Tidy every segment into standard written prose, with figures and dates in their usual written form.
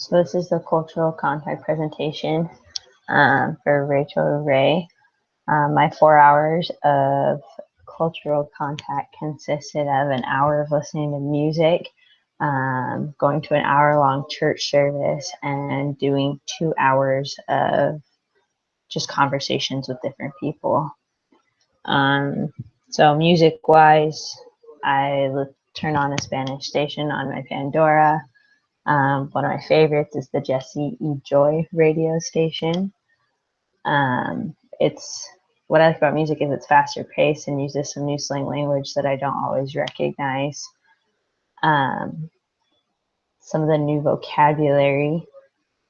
So this is the cultural contact presentation for Rachel Ray. My 4 hours of cultural contact consisted of an hour of listening to music, going to an hour-long church service, and doing 2 hours of just conversations with different people. So music-wise, I turn on a Spanish station on my Pandora. One of my favorites is the Jesse E. Joy radio station. It's what I like about music is it's faster paced and uses some new slang language that I don't always recognize. Some of the new vocabulary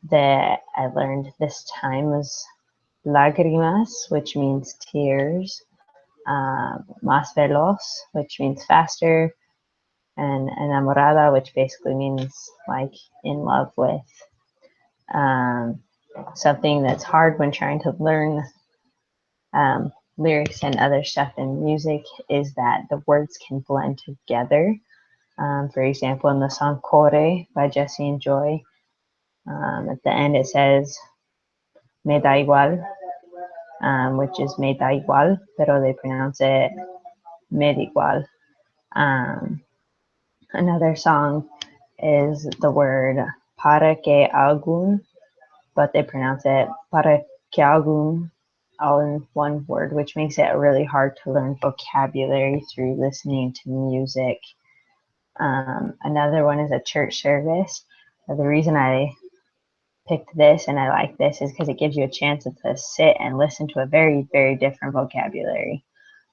that I learned this time was lágrimas, which means tears, más veloz, which means faster, and enamorada, which basically means like in love with. Something that's hard when trying to learn lyrics and other stuff in music is that the words can blend together. For example, in the song Core by Jesse and Joy, at the end it says me da igual, which is me da igual, pero they pronounce it me da igual. Another song is the word para que algún, but they pronounce it para que algún, all in one word, which makes it really hard to learn vocabulary through listening to music. Another one is a church service. The reason I picked this and I like this is because it gives you a chance to sit and listen to a very, very different vocabulary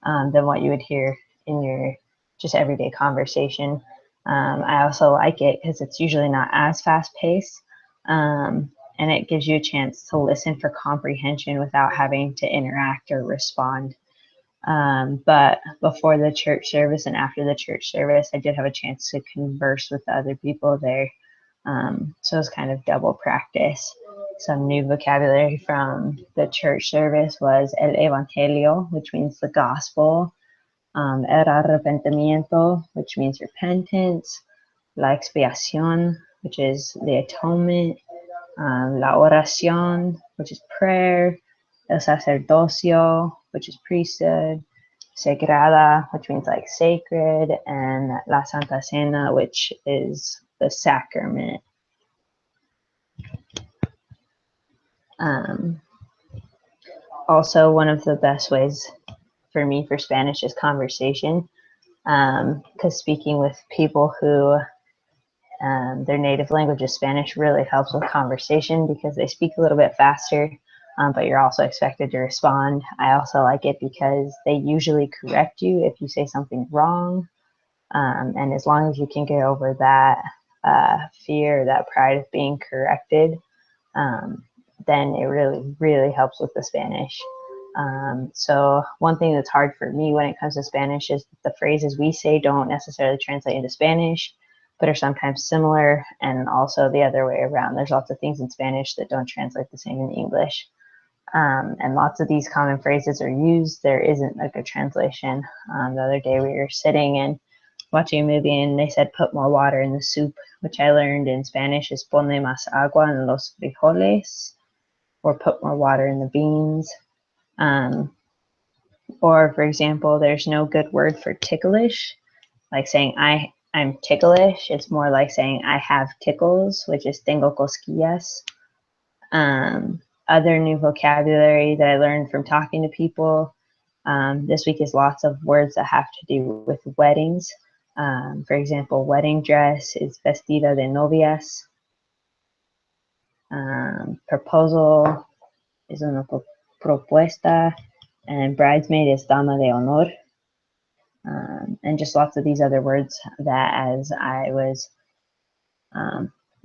than what you would hear in your just everyday conversation. I also like it because it's usually not as fast paced. And it gives you a chance to listen for comprehension without having to interact or respond. But before the church service and after the church service, I did have a chance to converse with the other people there. So it was kind of double practice. Some new vocabulary from the church service was el evangelio, which means the gospel, el arrepentimiento, which means repentance, la expiación, which is the atonement, la oración, which is prayer, el sacerdocio, which is priesthood, sagrada, which means like sacred, and la Santa Cena, which is the sacrament. Also, one of the best ways for me for Spanish is conversation, because speaking with people who their native language is Spanish really helps with conversation because they speak a little bit faster, but you're also expected to respond. I also like it because they usually correct you if you say something wrong, and as long as you can get over that fear, that pride of being corrected, then it really, really helps with the Spanish. So one thing that's hard for me when it comes to Spanish is the phrases we say don't necessarily translate into Spanish, but are sometimes similar, and also the other way around. There's lots of things in Spanish that don't translate the same in English. And lots of these common phrases are used. There isn't a good translation. The other day we were sitting and watching a movie and they said put more water in the soup, which I learned in Spanish is ponle más agua en los frijoles, or put more water in the beans. Or for example, there's no good word for ticklish, like saying I'm ticklish. It's more like saying I have tickles, which is tengo cosquillas. Other new vocabulary that I learned from talking to people this week is lots of words that have to do with weddings. For example, wedding dress is vestida de novias. Proposal is una propuesta, and bridesmaid is dama de honor. And just lots of these other words that as I was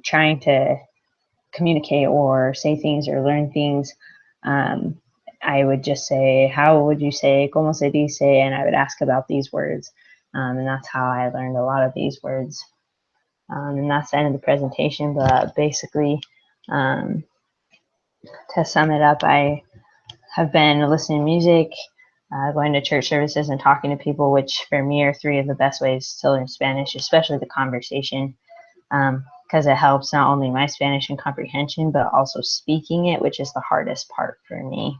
trying to communicate or say things or learn things, I would just say, how would you say, como se dice, and I would ask about these words. And that's how I learned a lot of these words. And that's the end of the presentation, but basically, to sum it up, I have been listening to music, going to church services, and talking to people, which for me are 3 of the best ways to learn Spanish, especially the conversation. because it helps not only my Spanish and comprehension, but also speaking it, which is the hardest part for me.